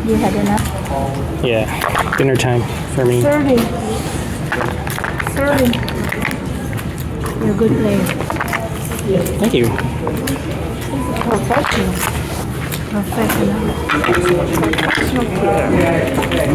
You had enough? Yeah, dinner time for me. 30. 30. You're a good player. Thank you. Professional. Professional player.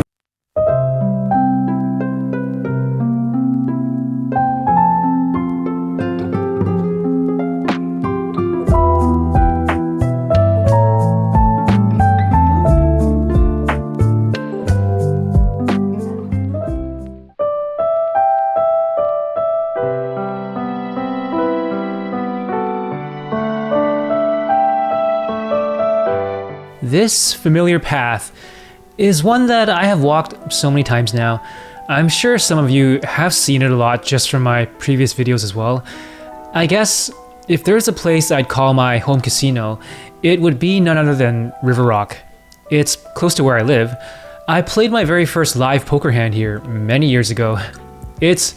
This familiar path is one that I have walked so many times now. I'm sure some of you have seen it a lot just from my previous videos as well. I guess if there's a place I'd call my home casino, it would be none other than River Rock. It's close to where I live. I played my very first live poker hand here many years ago. It's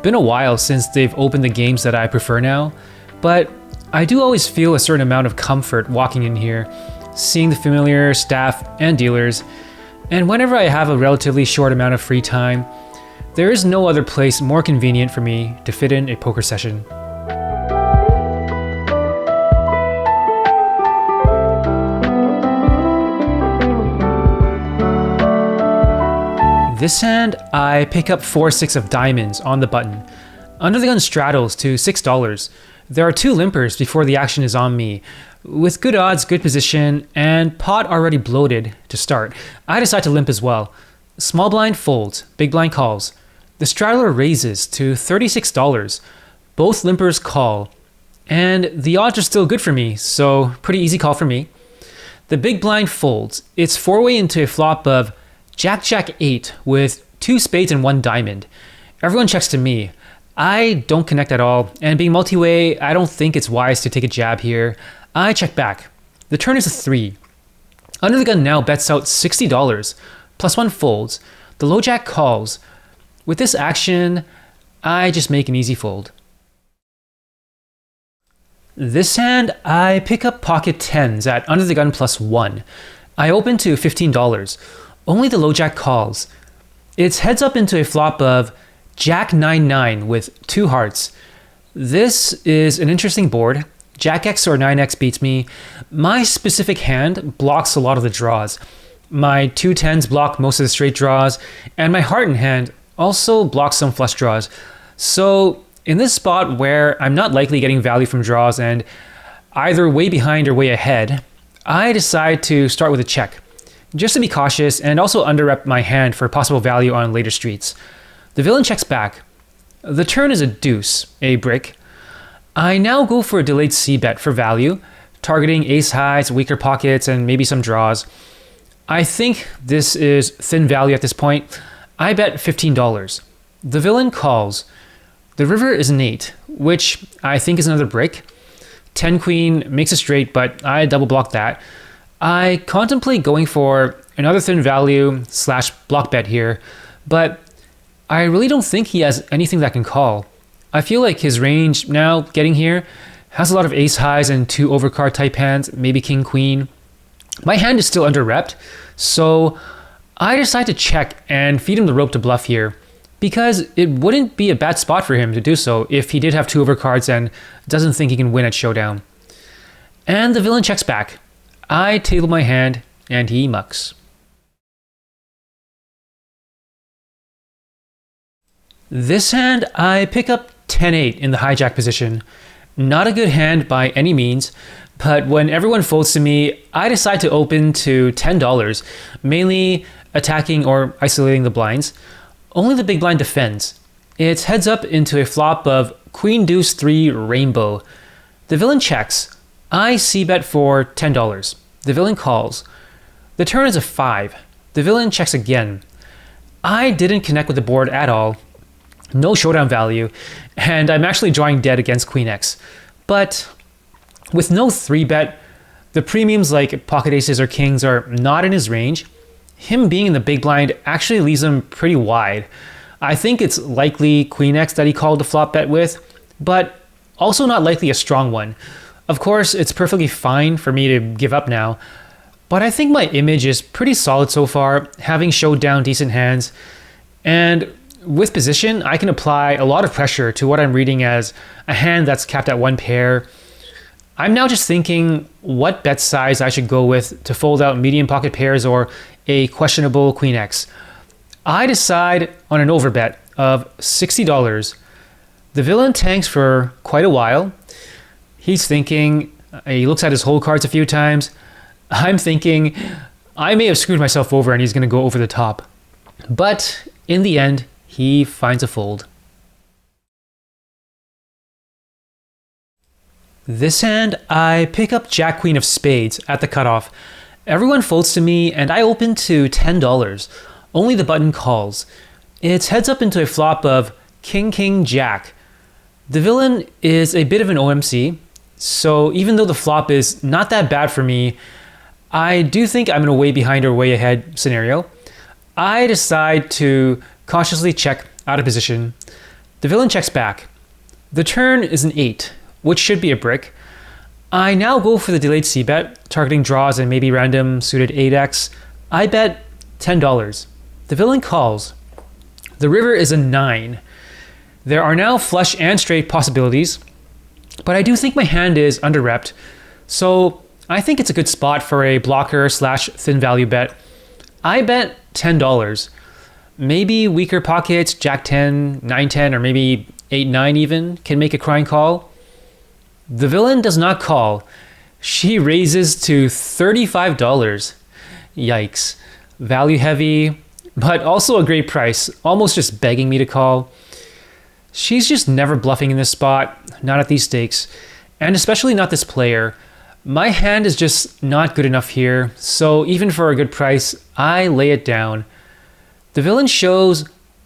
been a while since they've opened the games that I prefer now, but I do always feel a certain amount of comfort walking in here, seeing the familiar staff and dealers, and whenever I have a relatively short amount of free time, there is no other place more convenient for me to fit in a poker session. This hand, I pick up 4-6 of diamonds on the button. Under the gun straddles to $6. There are 2 limpers before the action is on me. With good odds, good position, and pot already bloated to start, I decide to limp as well. Small blind folds, big blind calls. The straddler raises to $36. Both limpers call, and the odds are still good for me, so pretty easy call for me. The big blind folds. It's 4-way into a flop of Jack-Jack-8 with 2 spades and 1 diamond. Everyone checks to me. I don't connect at all, and being multi-way, I don't think it's wise to take a jab here. I check back. The turn is a 3. Under the gun now bets out $60. Plus 1 folds. The low jack calls. With this action, I just make an easy fold. This hand, I pick up pocket 10s at under the gun plus 1. I open to $15. Only the low jack calls. It's heads up into a flop of Jack 9-9 with 2 hearts. This is an interesting board. Jack X or 9X beats me. My specific hand blocks a lot of the draws. My 2 10s block most of the straight draws, and my heart in hand also blocks some flush draws. So in this spot where I'm not likely getting value from draws and either way behind or way ahead, I decide to start with a check, just to be cautious and also underrep my hand for possible value on later streets. The villain checks back. The turn is a deuce, a brick. I now go for a delayed c-bet for value, targeting ace highs, weaker pockets, and maybe some draws. I think this is thin value at this point. I bet $15. The villain calls. The river is an 8, which I think is another brick. 10 queen makes a straight, but I double block that. I contemplate going for another thin value / block bet here, but I really don't think he has anything that can call. I feel like his range now getting here has a lot of ace highs and 2 overcard type hands, maybe king queen. My hand is still under repped, so I decide to check and feed him the rope to bluff here, because it wouldn't be a bad spot for him to do so if he did have 2 overcards and doesn't think he can win at showdown. And the villain checks back. I table my hand and he mucks. This hand, I pick up 10-8 in the hijack position. Not a good hand by any means, but when everyone folds to me, I decide to open to $10, mainly attacking or isolating the blinds. Only the big blind defends. It's heads up into a flop of Queen Deuce 3 Rainbow. The villain checks. I c-bet for $10. The villain calls. The turn is a 5. The villain checks again. I didn't connect with the board at all. No showdown value, and I'm actually drawing dead against Queen X. But with no 3-bet, the premiums like pocket aces or kings are not in his range. Him being in the big blind actually leaves him pretty wide. I think it's likely Queen X that he called the flop bet with, but also not likely a strong one. Of course, it's perfectly fine for me to give up now. but I think my image is pretty solid so far, having showed down decent hands. And with position, I can apply a lot of pressure to what I'm reading as a hand that's capped at one pair. I'm now just thinking what bet size I should go with to fold out medium pocket pairs or a questionable queen X. I decide on an overbet of $60. The villain tanks for quite a while. He's thinking, he looks at his whole cards a few times. I'm thinking, I may have screwed myself over and he's going to go over the top. But in the end, he finds a fold. This hand, I pick up Jack Queen of Spades at the cutoff. Everyone folds to me and I open to $10. Only the button calls. It's heads up into a flop of King King Jack. The villain is a bit of an OMC, so even though the flop is not that bad for me, I do think I'm in a way behind or way ahead scenario. I decide to cautiously check out of position. The villain checks back. The turn is an 8, which should be a brick. I now go for the delayed c-bet, targeting draws and maybe random suited 8x. I bet $10. The villain calls. The river is a 9. There are now flush and straight possibilities, but I do think my hand is under-repped, so I think it's a good spot for a blocker / thin value bet. I bet $10. Maybe weaker pockets, Jack 10, 9 10, or maybe 8 9 even, can make a crying call. The villain does not call. She raises to $35. Yikes. Value heavy, but also a great price, almost just begging me to call. She's just never bluffing in this spot, not at these stakes, and especially not this player. My hand is just not good enough here, so even for a good price, I lay it down. The villain shows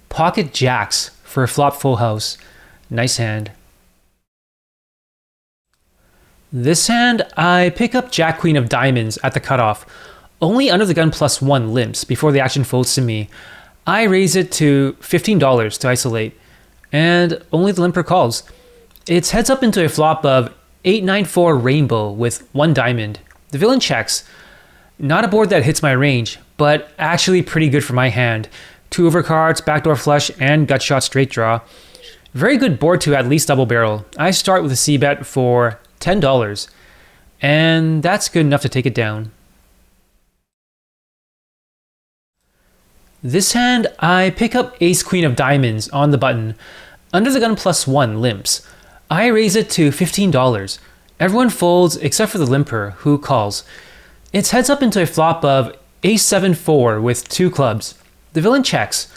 pocket jacks for a flop full house. Nice hand. This hand, I pick up Jack Queen of Diamonds at the cutoff. Only under the gun +1 limps before the action folds to me. I raise it to $15 to isolate, and only the limper calls. It's heads up into a flop of 8-9-4 rainbow with 1 diamond. The villain checks. Not a board that hits my range, but actually pretty good for my hand. 2 overcards, backdoor flush, and gut shot straight draw. Very good board to at least double barrel. I start with a c-bet for $10, and that's good enough to take it down. This hand, I pick up Ace Queen of Diamonds on the button. Under the gun +1 limps. I raise it to $15. Everyone folds except for the limper, who calls. It's heads up into a flop of Ace-7-4 with 2 clubs. The villain checks.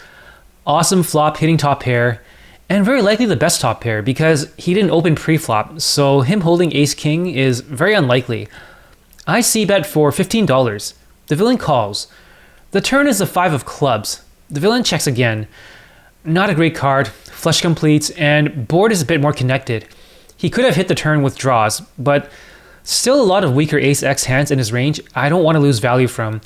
Awesome flop hitting top pair, and very likely the best top pair because he didn't open pre-flop, so him holding Ace-King is very unlikely. I c-bet for $15. The villain calls. The turn is the 5 of clubs. The villain checks again. Not a great card, flush completes, and board is a bit more connected. He could have hit the turn with draws, but still a lot of weaker ace-x hands in his range I don't want to lose value from.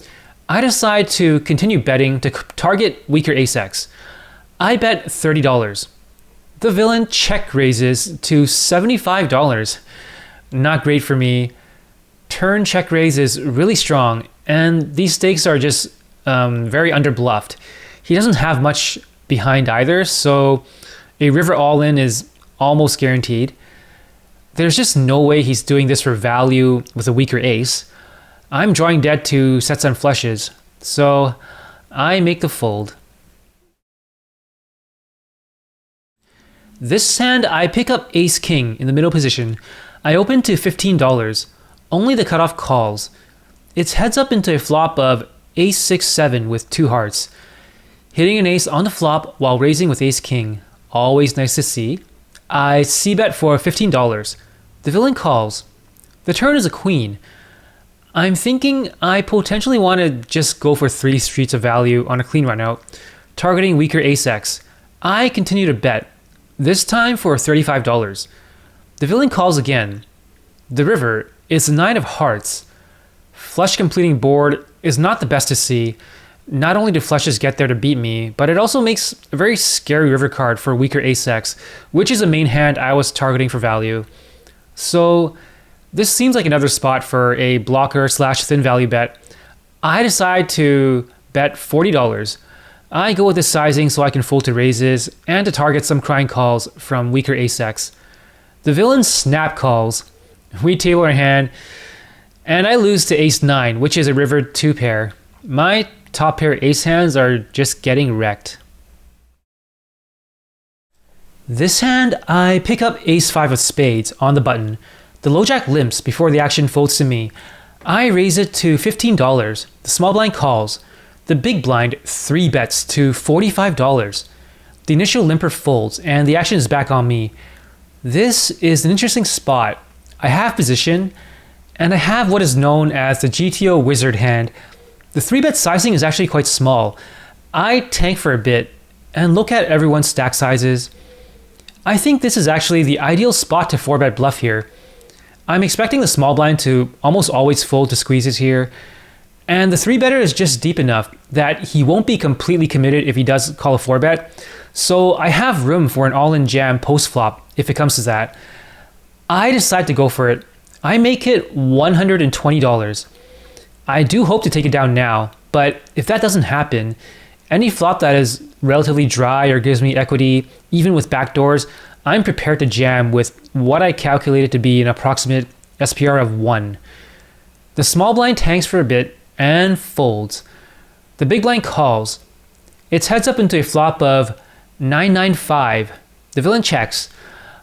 I decide to continue betting to target weaker ace-x. I bet $30. The villain check raises to $75. Not great for me. Turn check raise is really strong, and these stakes are just very under-bluffed. He doesn't have much behind either, so a river all-in is almost guaranteed. There's just no way he's doing this for value with a weaker ace. I'm drawing dead to sets and flushes, so I make the fold. This hand, I pick up Ace-King in the middle position. I open to $15. Only the cutoff calls. It's heads up into a flop of Ace-6-7 with 2 hearts. Hitting an ace on the flop while raising with Ace-King. Always nice to see. I c-bet for $15. The villain calls. The turn is a queen. I'm thinking I potentially want to just go for 3 streets of value on a clean run out, targeting weaker ace-x. I continue to bet, this time for $35. The villain calls again. The river is the 9 of hearts. Flush completing board is not the best to see. Not only do flushes get there to beat me, but it also makes a very scary river card for weaker ace-x, which is a main hand I was targeting for value. So this seems like another spot for a blocker / thin value bet. I decide to bet $40. I go with this sizing so I can fold to raises and to target some crying calls from weaker ace-X. The villain snap calls. We table our hand, and I lose to ace-9, which is a river 2 pair. My top pair ace hands are just getting wrecked. This hand, I pick up ace-5 of spades on the button. The low jack limps before the action folds to me. I raise it to $15. The small blind calls. The big blind 3 bets to $45. The initial limper folds and the action is back on me. This is an interesting spot. I have position and I have what is known as the GTO wizard hand. The 3-bet sizing is actually quite small. I tank for a bit and look at everyone's stack sizes. I think this is actually the ideal spot to 4-bet bluff here. I'm expecting the small blind to almost always fold to squeezes here, and the 3-better is just deep enough that he won't be completely committed if he does call a 4-bet, so I have room for an all-in jam post-flop if it comes to that. I decide to go for it. I make it $120. I do hope to take it down now, but if that doesn't happen, any flop that is relatively dry or gives me equity, even with backdoors, I'm prepared to jam with what I calculated to be an approximate SPR of 1. The small blind tanks for a bit and folds. The big blind calls. It's heads up into a flop of 9-9-5. The villain checks.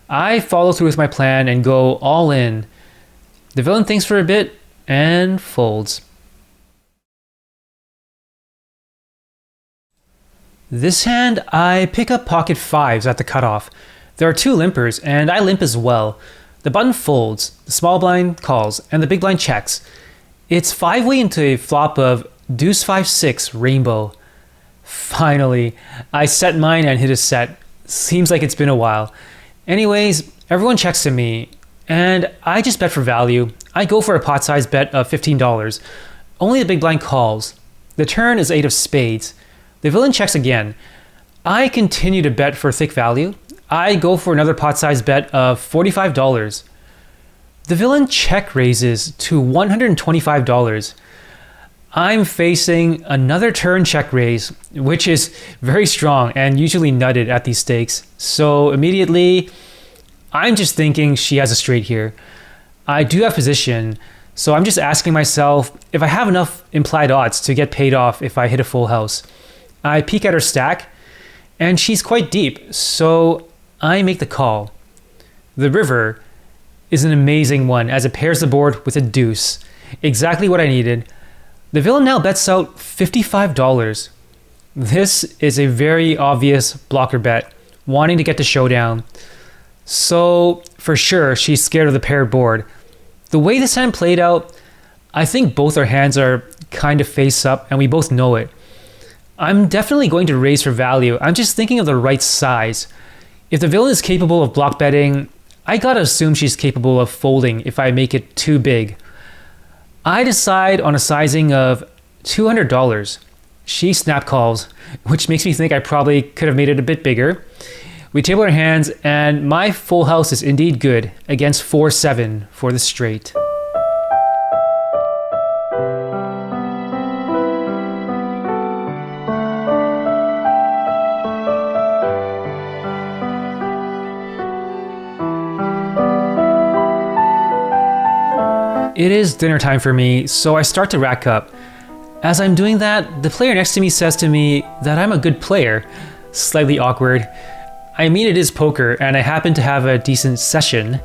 I follow through with my plan and go all in. The villain thinks for a bit and folds. This hand, I pick up pocket 5s at the cutoff. There are 2 limpers, and I limp as well. The button folds, the small blind calls, and the big blind checks. It's 5-way into a flop of deuce 5-6 rainbow. Finally, I set mine and hit a set. Seems like it's been a while. Anyways, everyone checks to me, and I just bet for value. I go for a pot size bet of $15. Only the big blind calls. The turn is 8 of spades. The villain checks again. I continue to bet for thick value. I go for another pot size bet of $45. The villain check raises to $125. I'm facing another turn check raise, which is very strong and usually nutted at these stakes. So immediately, I'm just thinking she has a straight here. I do have position, so I'm just asking myself if I have enough implied odds to get paid off if I hit a full house. I peek at her stack, and she's quite deep, so I make the call. The river is an amazing one as it pairs the board with a deuce. Exactly what I needed. The villain now bets out $55. This is a very obvious blocker bet, wanting to get to showdown. So for sure, she's scared of the paired board. The way this hand played out, I think both our hands are kind of face up and we both know it. I'm definitely going to raise for value. I'm just thinking of the right size. If the villain is capable of block betting, I gotta assume she's capable of folding if I make it too big. I decide on a sizing of $200. She snap calls, which makes me think I probably could have made it a bit bigger. We table our hands, and my full house is indeed good against 4-7 for the straight. It is dinner time for me, so I start to rack up. As I'm doing that, the player next to me says to me that I'm a good player. Slightly awkward. I mean, it is poker, and I happen to have a decent session.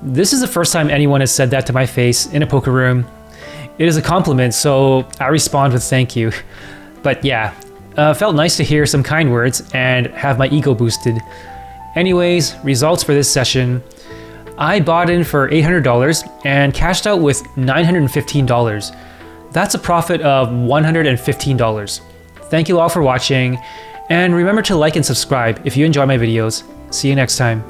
This is the first time anyone has said that to my face in a poker room. It is a compliment, so I respond with thank you. But yeah, felt nice to hear some kind words and have my ego boosted. Anyways, results for this session. I bought in for $800 and cashed out with $915. That's a profit of $115. Thank you all for watching, and remember to like and subscribe if you enjoy my videos. See you next time.